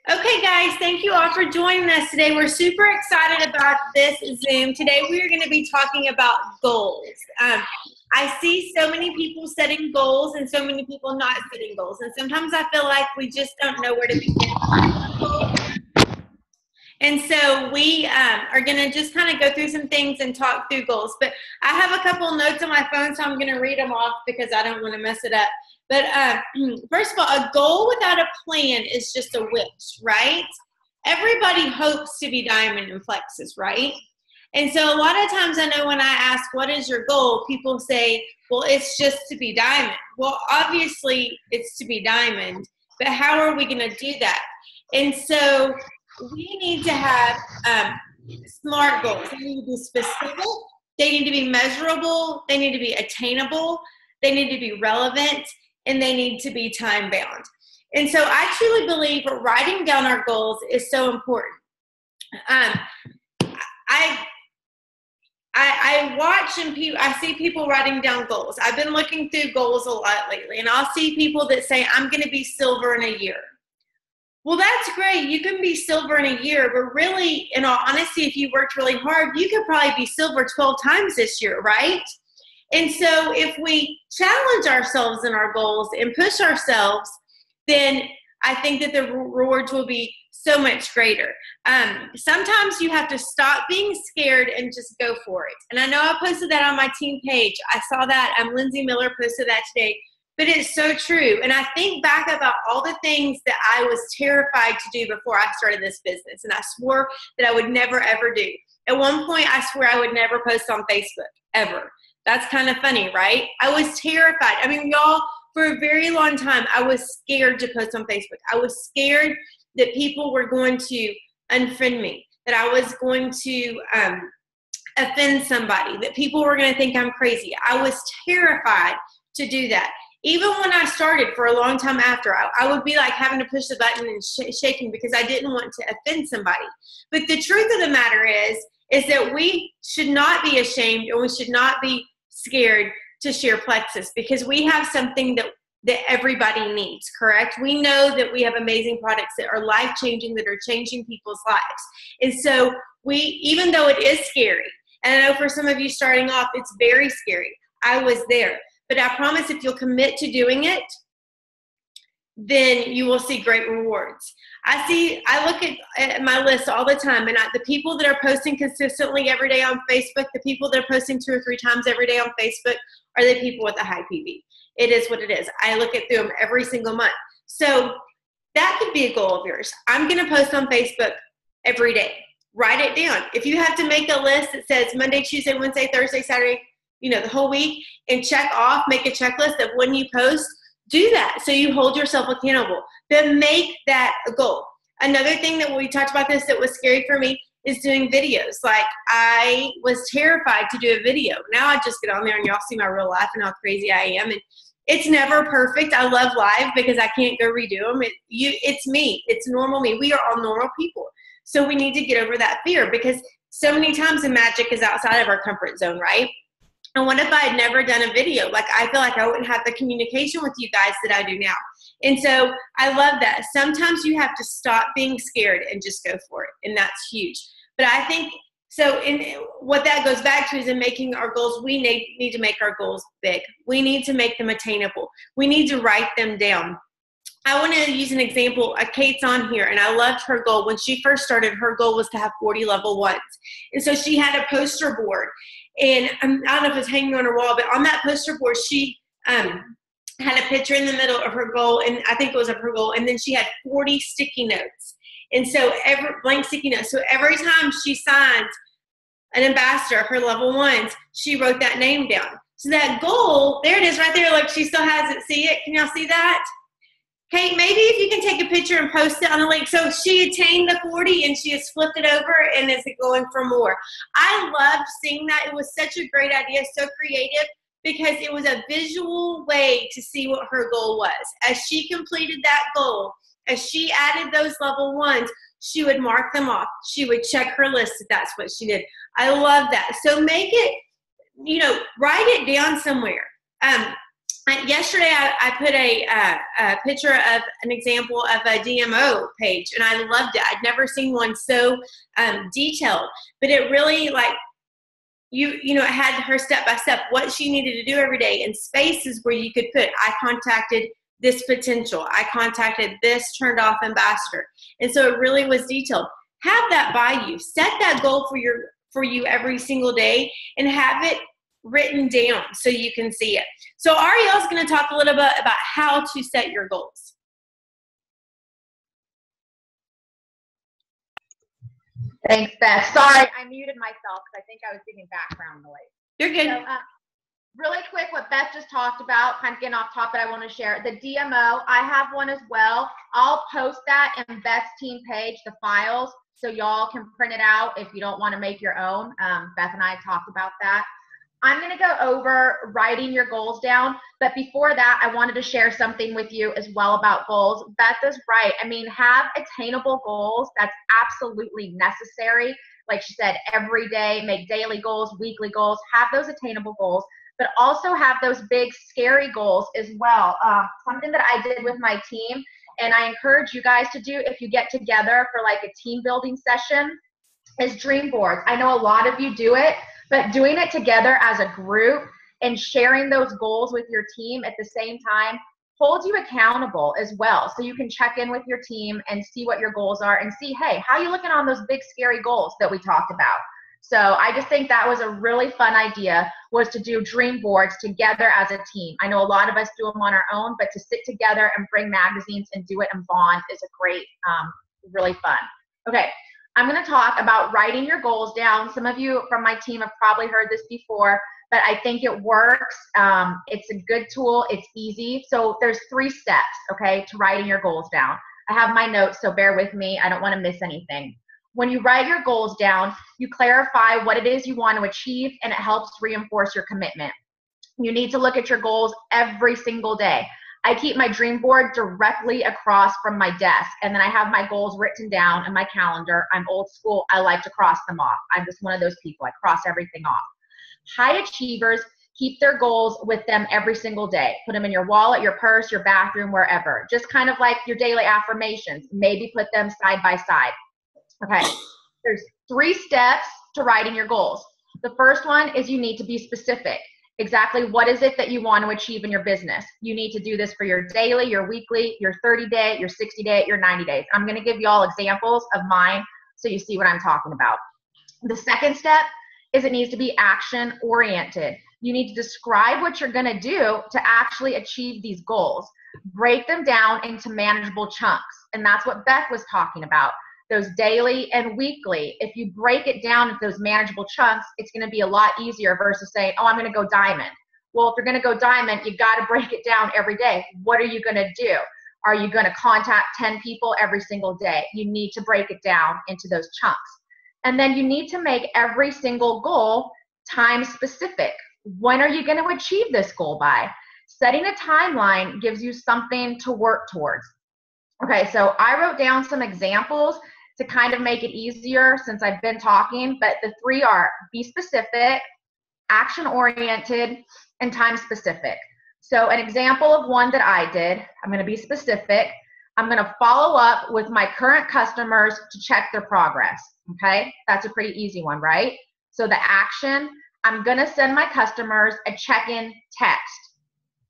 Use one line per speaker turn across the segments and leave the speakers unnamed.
Okay, guys, thank you all for joining us today. We're super excited about this Zoom. Today, we are going to be talking about goals. I see so many people setting goals and so many people not setting goals. And sometimes I feel like we just don't know where to begin. And so we are going to just kind of go through some things and talk through goals. But I have a couple notes on my phone, so I'm going to read them off because I don't want to mess it up. But first of all, a goal without a plan is just a wish, right? Everybody hopes to be diamond and Plexus, right? And so a lot of times I know when I ask, what is your goal? People say, well, it's just to be diamond. Well, obviously it's to be diamond, but how are we going to do that? And so we need to have smart goals. They need to be specific. They need to be measurable. They need to be attainable. They need to be relevant. And they need to be time bound. And so I truly believe writing down our goals is so important. I watch and I see people writing down goals. I've been looking through goals a lot lately, and I'll see people that say, I'm going to be silver in a year. Well, that's great. You can be silver in a year, but really, in all honesty, if you worked really hard, you could probably be silver 12 times this year, right? And so if we challenge ourselves in our goals and push ourselves, then I think that the rewards will be so much greater. Sometimes you have to stop being scared and just go for it. And I know I posted that on my team page. I saw that. Lindsay Miller posted that today. But it's so true. And I think back about all the things that I was terrified to do before I started this business. And I swore that I would never, ever do. At one point, I swore I would never post on Facebook, ever. That's kind of funny, right? I was terrified. I mean, y'all, for a very long time, I was scared to post on Facebook. I was scared that people were going to unfriend me, that I was going to offend somebody, that people were going to think I'm crazy. I was terrified to do that. Even when I started for a long time after, I would be like having to push the button and shaking because I didn't want to offend somebody. But the truth of the matter is that we should not be ashamed and we should not be scared to share Plexus because we have something that everybody needs, correct? We know that we have amazing products that are life-changing, that are changing people's lives. And so even though it is scary, and I know for some of you starting off, it's very scary. I was there. But I promise if you'll commit to doing it, then you will see great rewards. I look at my list all the time, and the people that are posting consistently every day on Facebook, the people that are posting 2 or 3 times every day on Facebook are the people with the high PV. It is what it is. I look at them every single month. So that could be a goal of yours. I'm going to post on Facebook every day. Write it down. If you have to make a list that says Monday, Tuesday, Wednesday, Thursday, Saturday, the whole week, and make a checklist of when you post, do that so you hold yourself accountable. But make that a goal. Another thing that we talked about that was scary for me is doing videos. Like I was terrified to do a video. Now I just get on there and y'all see my real life and how crazy I am. And it's never perfect. I love live because I can't go redo them. It's me. It's normal me. We are all normal people. So we need to get over that fear because so many times the magic is outside of our comfort zone, right? And what if I had never done a video? Like, I feel like I wouldn't have the communication with you guys that I do now. And so I love that. Sometimes you have to stop being scared and just go for it. And that's huge. But I think, what that goes back to is in making our goals, we need to make our goals big. We need to make them attainable. We need to write them down. I want to use an example. Kate's on here, and I loved her goal. When she first started, her goal was to have 40 level ones. And so she had a poster board. And I don't know if it's hanging on her wall, but on that poster board, she had a picture in the middle of her goal, and I think it was of her goal, and then she had 40 sticky notes. And so blank sticky notes. So every time she signed an ambassador, her level ones, she wrote that name down. So that goal, there it is right there. Look, she still has it. See it? Can y'all see that? Kate, maybe if you can take a picture and post it on the link. So she attained the 40 and she has flipped it over and is going for more. I loved seeing that. It was such a great idea, so creative, because it was a visual way to see what her goal was. As she completed that goal, as she added those level ones, she would mark them off. She would check her list if that's what she did. I love that. So make it, write it down somewhere. Yesterday, I put a picture of an example of a DMO page, and I loved it. I'd never seen one so detailed, but it really, like, you know, it had her step by step what she needed to do every day, and spaces where you could put, I contacted this potential, I contacted this turned off ambassador, and so it really was detailed. Have that by you. Set that goal for you every single day, and have it written down so you can see it. So Ariele is going to talk a little bit about how to set your goals.
Thanks, Beth. Sorry, I muted myself because I think I was getting background noise.
You're good.
So, really quick, what Beth just talked about, kind of getting off topic, I want to share. The DMO, I have one as well. I'll post that in Beth's team page, the files, so y'all can print it out if you don't want to make your own. Beth and I talked about that. I'm going to go over writing your goals down, but before that, I wanted to share something with you as well about goals. Beth is right. I mean, have attainable goals. That's absolutely necessary. Like she said, every day, make daily goals, weekly goals, have those attainable goals, but also have those big, scary goals as well. Something that I did with my team, and I encourage you guys to do if you get together for like a team building session, is dream boards. I know a lot of you do it, but doing it together as a group and sharing those goals with your team at the same time holds you accountable as well. So you can check in with your team and see what your goals are and see, hey, how are you looking on those big, scary goals that we talked about? So I just think that was a really fun idea, was to do dream boards together as a team. I know a lot of us do them on our own, but to sit together and bring magazines and do it and bond is a great, really fun. Okay. I'm going to talk about writing your goals down. Some of you from my team have probably heard this before, but I think it works. It's a good tool. It's easy. So there's 3 steps, okay, to writing your goals down. I have my notes, so bear with me. I don't want to miss anything. When you write your goals down, you clarify what it is you want to achieve, and it helps reinforce your commitment. You need to look at your goals every single day. I keep my dream board directly across from my desk, and then I have my goals written down in my calendar. I'm old school. I like to cross them off. I'm just one of those people. I cross everything off. High achievers keep their goals with them every single day. Put them in your wallet, your purse, your bathroom, wherever. Just kind of like your daily affirmations. Maybe put them side by side. Okay, there's 3 steps to writing your goals. The first one is you need to be specific. Exactly what is it that you want to achieve in your business? You need to do this for your daily, your weekly, your 30-day, your 60-day, your 90 days. I'm going to give you all examples of mine so you see what I'm talking about. The second step is it needs to be action oriented. You need to describe what you're going to do to actually achieve these goals. Break them down into manageable chunks. And that's what Beth was talking about. Those daily and weekly, if you break it down into those manageable chunks, it's going to be a lot easier versus saying, oh, I'm going to go diamond. Well, if you're going to go diamond, you got to break it down every day. What are you going to do? Are you going to contact 10 people every single day? You need to break it down into those chunks. And then you need to make every single goal time specific. When are you going to achieve this goal by? Setting a timeline gives you something to work towards. Okay, so I wrote down some examples to kind of make it easier since I've been talking, but the 3 are be specific, action-oriented, and time-specific. So an example of one that I did, I'm going to be specific. I'm going to follow up with my current customers to check their progress, okay? That's a pretty easy one, right? So the action, I'm going to send my customers a check-in text.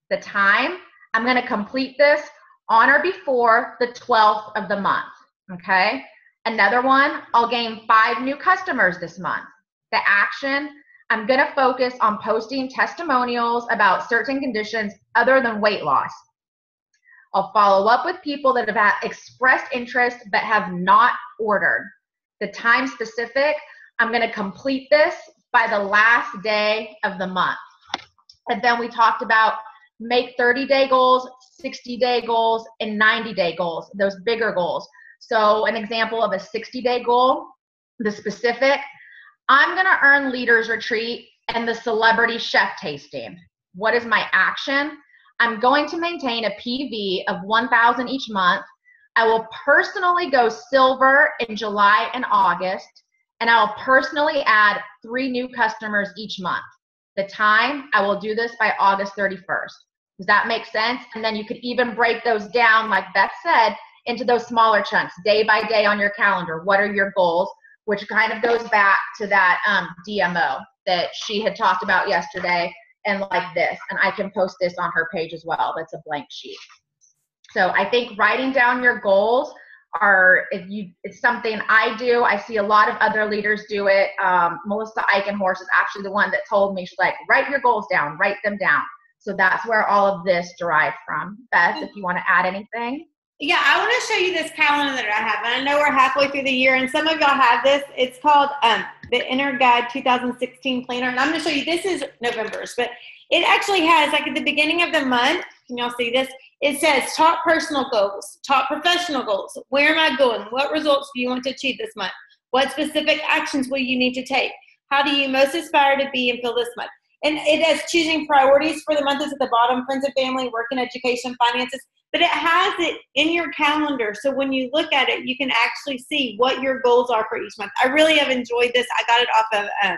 The time, I'm going to complete this on or before the 12th of the month, okay? Another one, I'll gain 5 new customers this month. The action, I'm going to focus on posting testimonials about certain conditions other than weight loss. I'll follow up with people that have expressed interest but have not ordered. The time specific, I'm going to complete this by the last day of the month. And then we talked about make 30-day goals, 60-day goals, and 90-day goals, those bigger goals. So an example of a 60-day goal, the specific, I'm going to earn leaders retreat and the celebrity chef tasting. What is my action? I'm going to maintain a PV of 1,000 each month. I will personally go silver in July and August, and I'll personally add 3 new customers each month. The time, I will do this by August 31st. Does that make sense? And then you could even break those down, like Beth said, into those smaller chunks, day by day on your calendar. What are your goals? Which kind of goes back to that DMO that she had talked about yesterday, and like this. And I can post this on her page as well. That's a blank sheet. So I think writing down your goals it's something I do. I see a lot of other leaders do it. Melissa Eichenhorst is actually the one that told me, she's like, write your goals down, write them down. So that's where all of this derived from. Beth, if you want to add anything.
Yeah, I want to show you this calendar that I have. And I know we're halfway through the year, and some of y'all have this. It's called the Inner Guide 2016 Planner. And I'm going to show you, this is November's, but it actually has, like at the beginning of the month, can y'all see this? It says top personal goals, top professional goals. Where am I going? What results do you want to achieve this month? What specific actions will you need to take? How do you most aspire to be and feel this month? And it has choosing priorities for the month is at the bottom, friends and family, work and education, finances. But it has it in your calendar. So when you look at it, you can actually see what your goals are for each month. I really have enjoyed this. I got it off of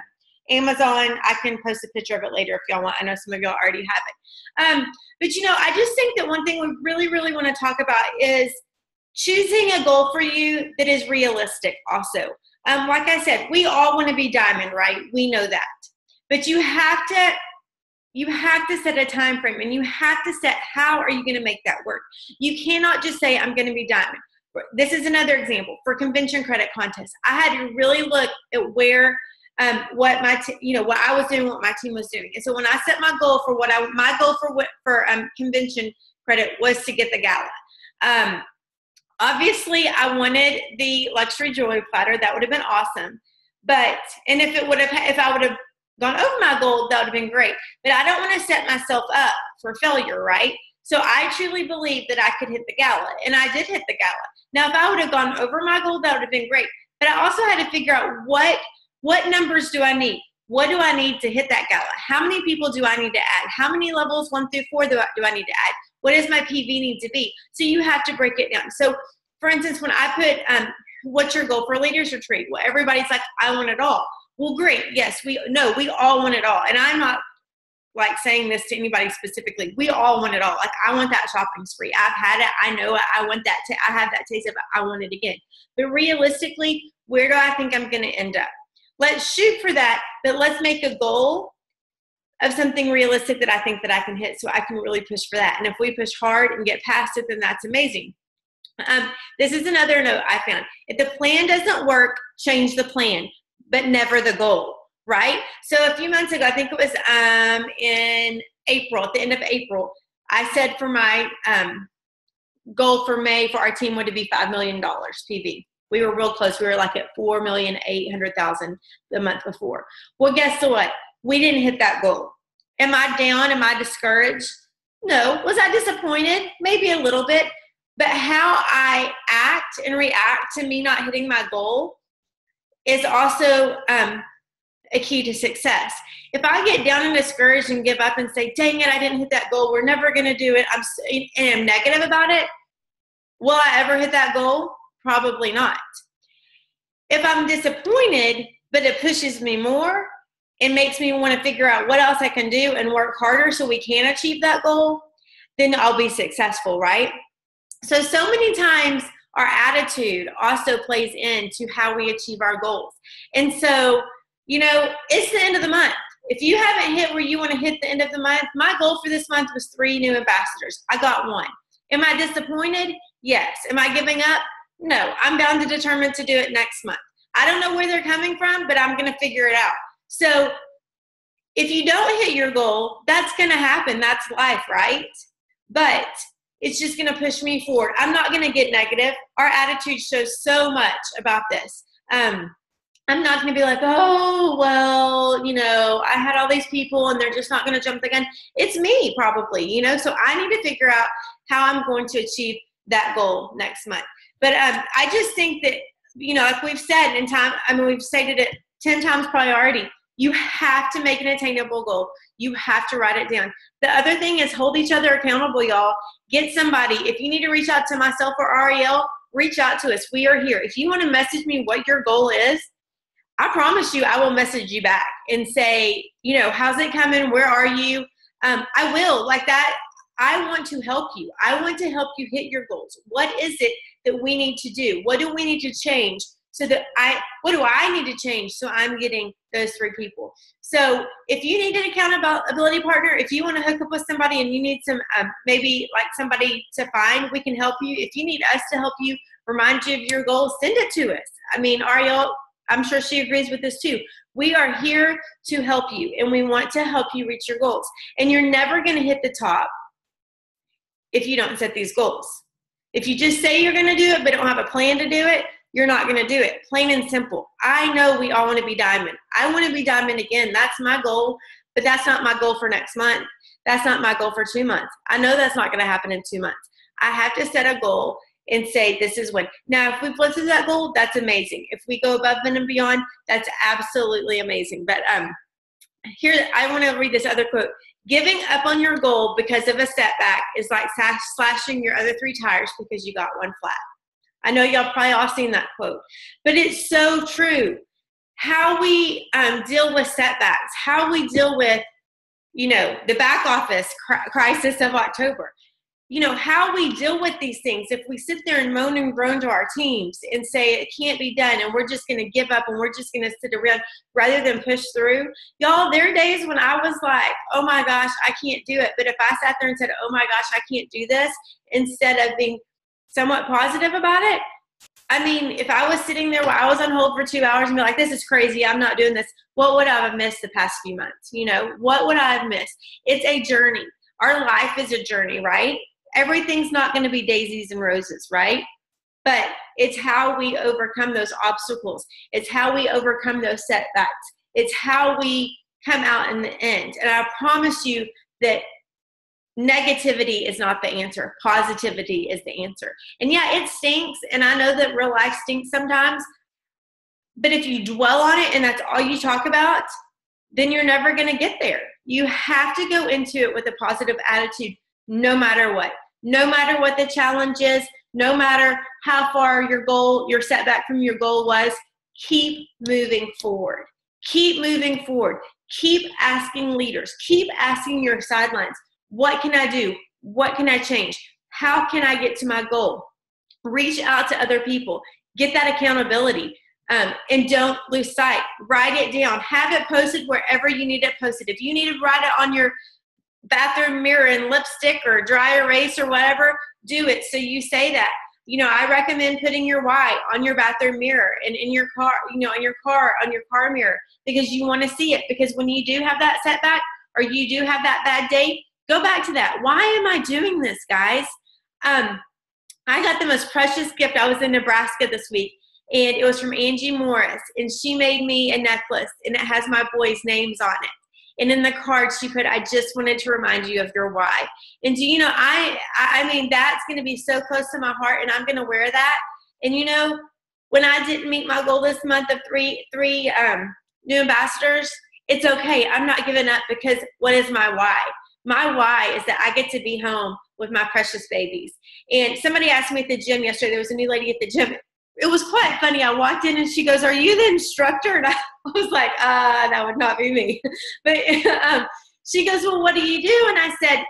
Amazon. I can post a picture of it later if y'all want. I know some of y'all already have it. But I just think that one thing we really, really want to talk about is choosing a goal for you that is realistic also. Like I said, we all want to be diamond, right? We know that. But you have to set a time frame, and you have to set how are you going to make that work. You cannot just say, I'm going to be diamond. This is another example for convention credit contests. I had to really look at where what I was doing, what my team was doing. And so when I set my goal for my goal for convention credit was to get the gala. Obviously I wanted the luxury jewelry platter. That would have been awesome. And if I would have gone over my goal, that would have been great. But I don't want to set myself up for failure, right? So I truly believe that I could hit the gala, and I did hit the gala. Now, if I would have gone over my goal, that would have been great. But I also had to figure out what numbers do I need? What do I need to hit that gala? How many people do I need to add? How many levels 1 through 4 do I need to add? What does my PV need to be? So you have to break it down. So for instance, when I put, what's your goal for Leaders Retreat? Well, everybody's like, I want it all. Well, great. Yes, we all want it all. And I'm not like saying this to anybody specifically. We all want it all. Like, I want that shopping spree. I've had it. I know it. I want that. I have that taste of it. I want it again. But realistically, where do I think I'm going to end up? Let's shoot for that, but let's make a goal of something realistic that I think that I can hit, so I can really push for that. And if we push hard and get past it, then that's amazing. This is another note I found. If the plan doesn't work, change the plan, but never the goal, right? So a few months ago, I think it was in April, at the end of April, I said for my goal for May for our team would be $5 million PV. We were real close. We were like at 4,800,000 the month before. Well, guess what? We didn't hit that goal. Am I down? Am I discouraged? No. Was I disappointed? Maybe a little bit. But how I act and react to me not hitting my goal is also a key to success. If I get down and discouraged and give up and say, dang it, I didn't hit that goal, we're never going to do it, and I'm negative about it, will I ever hit that goal? Probably not. If I'm disappointed, but it pushes me more and makes me want to figure out what else I can do and work harder so we can achieve that goal, then I'll be successful, right? So many times our attitude also plays into how we achieve our goals. And so, it's the end of the month. If you haven't hit where you want to hit the end of the month, my goal for this month was 3 new ambassadors. I got 1. Am I disappointed? Yes. Am I giving up? No. I'm bound to determined to do it next month. I don't know where they're coming from, but I'm going to figure it out. So if you don't hit your goal, that's going to happen. That's life, right? But it's just going to push me forward. I'm not going to get negative. Our attitude shows so much about this. I'm not going to be like, oh, well, I had all these people and they're just not going to jump the gun. It's me probably, so I need to figure out how I'm going to achieve that goal next month. But I just think that, like we've said we've stated it 10 times priority. You have to make an attainable goal. You have to write it down. The other thing is hold each other accountable, y'all. Get somebody. If you need to reach out to myself or Ariele, reach out to us. We are here. If you want to message me what your goal is, I promise you I will message you back and say, how's it coming? Where are you? I will. Like that. I want to help you. I want to help you hit your goals. What is it that we need to do? What do we need to change so that what do I need to change so I'm getting those 3 people? So if you need an accountability partner, if you want to hook up with somebody and you need some, maybe like somebody to find, we can help you. If you need us to help you, remind you of your goals, send it to us. I mean, Ariele, I'm sure she agrees with this too. We are here to help you, and we want to help you reach your goals. And you're never going to hit the top if you don't set these goals. If you just say you're going to do it but don't have a plan to do it, you're not going to do it. Plain and simple. I know we all want to be diamond. I want to be diamond again. That's my goal, but that's not my goal for next month. That's not my goal for 2 months. I know that's not going to happen in 2 months. I have to set a goal and say, this is when. Now, if we flip to that goal, that's amazing. If we go above and beyond, that's absolutely amazing. But here, I want to read this other quote. Giving up on your goal because of a setback is like slashing your other 3 tires because you got one flat. I know y'all probably all seen that quote, but it's so true. How we deal with setbacks, how we deal with, the back office crisis of October. How we deal with these things. If we sit there and moan and groan to our teams and say it can't be done and we're just going to give up and we're just going to sit around rather than push through. Y'all, there are days when I was like, oh my gosh, I can't do it. But if I sat there and said, oh my gosh, I can't do this, instead of being somewhat positive about it, I mean, if I was sitting there while I was on hold for 2 hours and be like, this is crazy, I'm not doing this, what would I have missed the past few months? What would I have missed? It's a journey. Our life is a journey, right? Everything's not going to be daisies and roses, right? But it's how we overcome those obstacles. It's how we overcome those setbacks. It's how we come out in the end. And I promise you that negativity is not the answer. Positivity is the answer. And yeah, it stinks. And I know that real life stinks sometimes. But if you dwell on it and that's all you talk about, then you're never going to get there. You have to go into it with a positive attitude, no matter what. No matter what the challenge is, no matter how far your setback from your goal was, keep moving forward. Keep moving forward. Keep asking leaders. Keep asking your sidelines, what can I do? What can I change? How can I get to my goal? Reach out to other people. Get that accountability. And don't lose sight. Write it down. Have it posted wherever you need it posted. If you need to write it on your bathroom mirror and lipstick or dry erase or whatever, do it. So you say that. I recommend putting your why on your bathroom mirror and in your car, on your car mirror, because you want to see it. Because when you do have that setback or you do have that bad day, go back to that. Why am I doing this, guys? I got the most precious gift. I was in Nebraska this week, and it was from Angie Morris, and she made me a necklace, and it has my boys' names on it. And in the card, she put, I just wanted to remind you of your why. And do you know, I mean, that's going to be so close to my heart, and I'm going to wear that. And when I didn't meet my goal this month of three new ambassadors, it's okay. I'm not giving up, because what is my why? My why is that I get to be home with my precious babies. And somebody asked me at the gym yesterday, there was a new lady at the gym. It was quite funny. I walked in and she goes, are you the instructor? And I was like, that would not be me. But she goes, well, what do you do? And I said,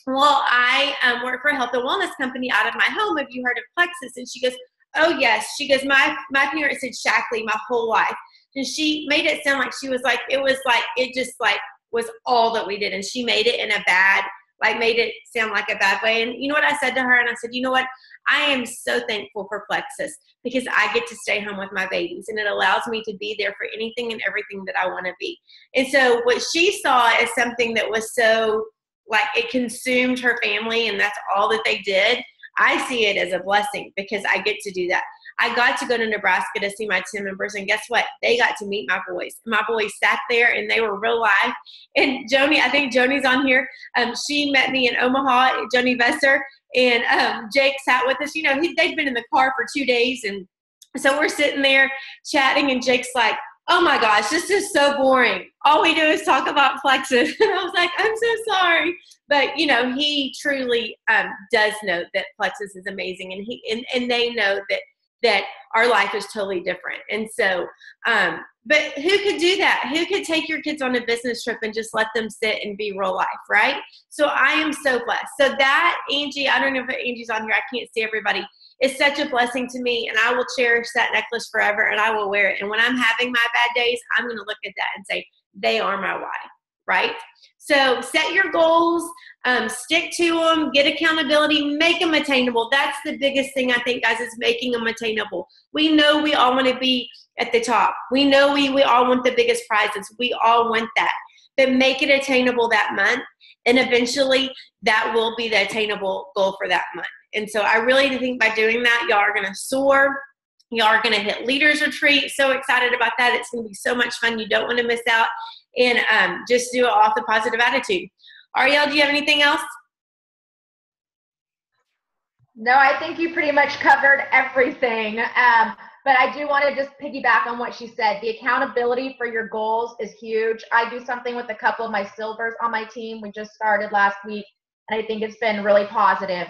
well, I work for a health and wellness company out of my home. Have you heard of Plexus? And she goes, oh, yes. She goes, my parents said Shackley my whole life. And she made it sound like it just was all that we did. And she made it in a bad, made it sound like a bad way. And you know what I said to her? And I said, you know what? I am so thankful for Plexus, because I get to stay home with my babies, and it allows me to be there for anything and everything that I want to be. And so what she saw is something that was so it consumed her family, and that's all that they did. I see it as a blessing, because I get to do that. I got to go to Nebraska to see my 10 members, and guess what? They got to meet my boys. My boys sat there, and they were real life. And Joni, I think Joni's on here. She met me in Omaha, Joni Vesser, and Jake sat with us. They'd been in the car for 2 days, and so we're sitting there chatting, and Jake's like, oh my gosh, this is so boring. All we do is talk about Plexus. And I was like, I'm so sorry. But, he truly does know that Plexus is amazing, and they know that our life is totally different. And so But who could do that? Who could take your kids on a business trip and just let them sit and be real life, right? So I am so blessed. So that, Angie, I don't know if Angie's on here. I can't see everybody. It's such a blessing to me, and I will cherish that necklace forever, and I will wear it. And when I'm having my bad days, I'm going to look at that and say, they are my why, right? So set your goals, stick to them, get accountability, make them attainable. That's the biggest thing, I think, guys, is making them attainable. We know we all want to be at the top. We know we all want the biggest prizes. We all want that. But make it attainable that month, and eventually that will be the attainable goal for that month. And so I really think by doing that, y'all are going to soar. Y'all are going to hit Leaders Retreat. So excited about that. It's going to be so much fun. You don't want to miss out. And just do it off the positive attitude. Ariele, do you have anything else?
No, I think you pretty much covered everything. But I do want to just piggyback on what she said. The accountability for your goals is huge. I do something with a couple of my silvers on my team. We just started last week, and I think it's been really positive.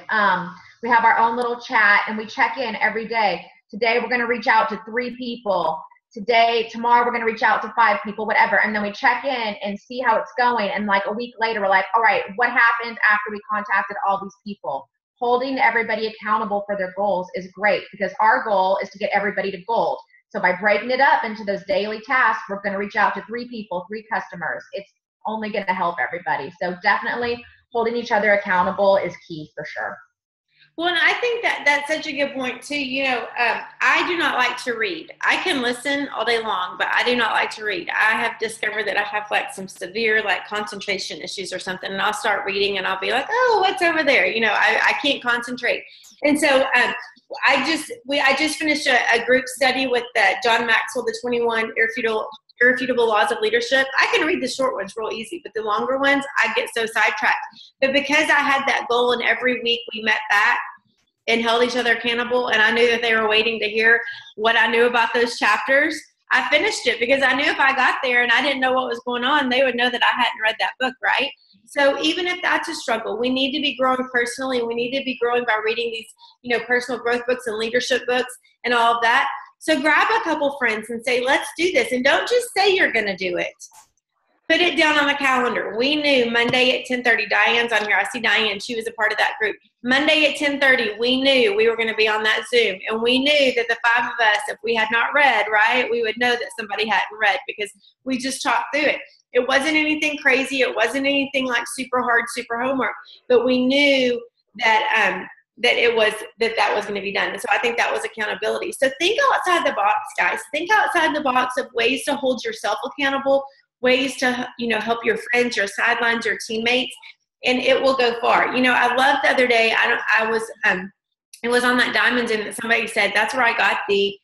We have our own little chat, and we check in every day. Today, we're going to reach out to 3 people. Tomorrow, we're going to reach out to 5 people, whatever. And then we check in and see how it's going. And like a week later, we're like, all right, what happened after we contacted all these people? Holding everybody accountable for their goals is great, because our goal is to get everybody to gold. So by breaking it up into those daily tasks, we're going to reach out to 3 people, 3 customers. It's only going to help everybody. So definitely holding each other accountable is key for sure.
Well, and I think that that's such a good point too. You know, I do not like to read. I can listen all day long, but I do not like to read. I have discovered that I have like some severe like concentration issues or something, and I'll start reading and I'll be like, oh, what's over there? You know, I can't concentrate. And so I just finished a group study with John Maxwell, the 21 Irrefutable Laws of Leadership. I can read the short ones real easy, but the longer ones, I get so sidetracked. But because I had that goal, and every week we met back and held each other accountable, and I knew that they were waiting to hear what I knew about those chapters, I finished it, because I knew if I got there and I didn't know what was going on, they would know that I hadn't read that book, right? So even if that's a struggle, we need to be growing personally. We need to be growing by reading these, you know, personal growth books and leadership books and all of that. So grab a couple friends and say, let's do this. And don't just say you're going to do it. Put it down on the calendar. We knew Monday at 10:30, Diane's on here. I see Diane. She was a part of that group. Monday at 10:30, we knew we were going to be on that Zoom. And we knew that the 5 of us, if we had not read, right, we would know that somebody hadn't read, because we just talked through it. It wasn't anything crazy. It wasn't anything like super hard, super homework. But we knew that that was going to be done. And so I think that was accountability. So think outside the box, guys. Think outside the box of ways to hold yourself accountable, ways to, you know, help your friends, your sidelines, your teammates, and it will go far. You know, I loved the other day, it was on that Diamonds, and somebody said, that's where I got the,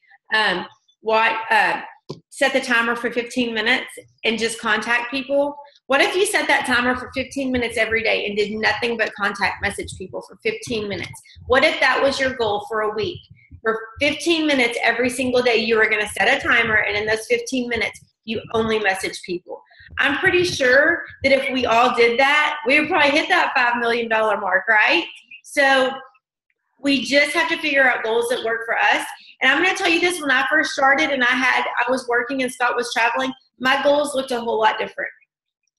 set the timer for 15 minutes and just contact people. What if you set that timer for 15 minutes every day and did nothing but contact message people for 15 minutes? What if that was your goal for a week? For 15 minutes every single day, you were going to set a timer, and in those 15 minutes, you only message people. I'm pretty sure that if we all did that, we would probably hit that $5 million mark, right? So we just have to figure out goals that work for us. And I'm going to tell you this, when I first started and I was working and Scott was traveling, my goals looked a whole lot different.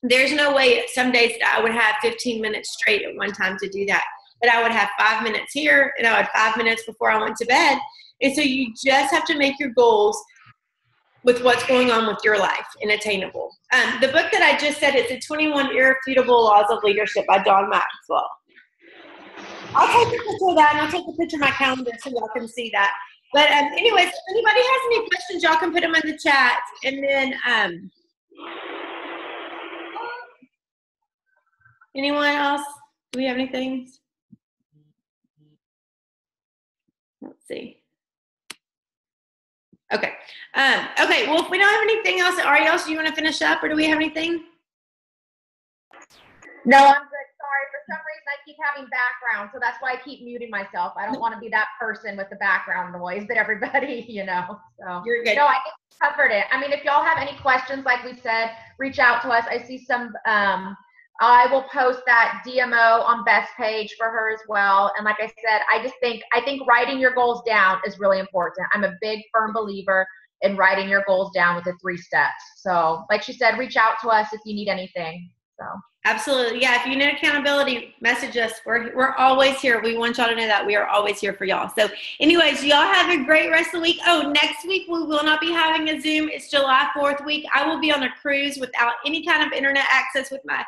There's no way some days that I would have 15 minutes straight at one time to do that. But I would have 5 minutes here, and I had 5 minutes before I went to bed. And so you just have to make your goals with what's going on with your life and attainable. The book that I just said is The 21 Irrefutable Laws of Leadership by John Maxwell. I'll take a picture of that, and I'll take a picture of my calendar so y'all can see that. But anyways, if anybody has any questions, y'all can put them in the chat. And then anyone else? Do we have anything? Let's see. Okay. Okay. Well, if we don't have anything else, Ariele, do you want to finish up, or do we have anything?
No, I'm good. Sorry. For some reason, I keep having background, so that's why I keep muting myself. I don't want to be that person with the background noise that everybody, you know. So
you're good.
No, I think we covered it. I mean, if y'all have any questions, like we said, reach out to us. I see some. I will post that DMO on Beth's page for her as well. And like I said, I think writing your goals down is really important. I'm a big, firm believer. and writing your goals down with the 3 steps. So like she said, reach out to us if you need anything. So
absolutely. Yeah. If you need accountability, message us. We're always here. We want y'all to know that we are always here for y'all. So anyways, y'all have a great rest of the week. Oh, next week we will not be having a Zoom. It's July 4th week. I will be on a cruise without any kind of internet access with my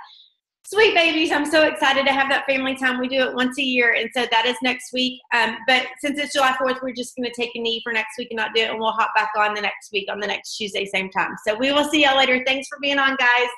sweet babies. I'm so excited to have that family time. We do it once a year, and so that is next week. But since it's July 4th, we're just going to take a knee for next week and not do it, and we'll hop back on the next week on the next Tuesday, same time. So we will see y'all later. Thanks for being on, guys.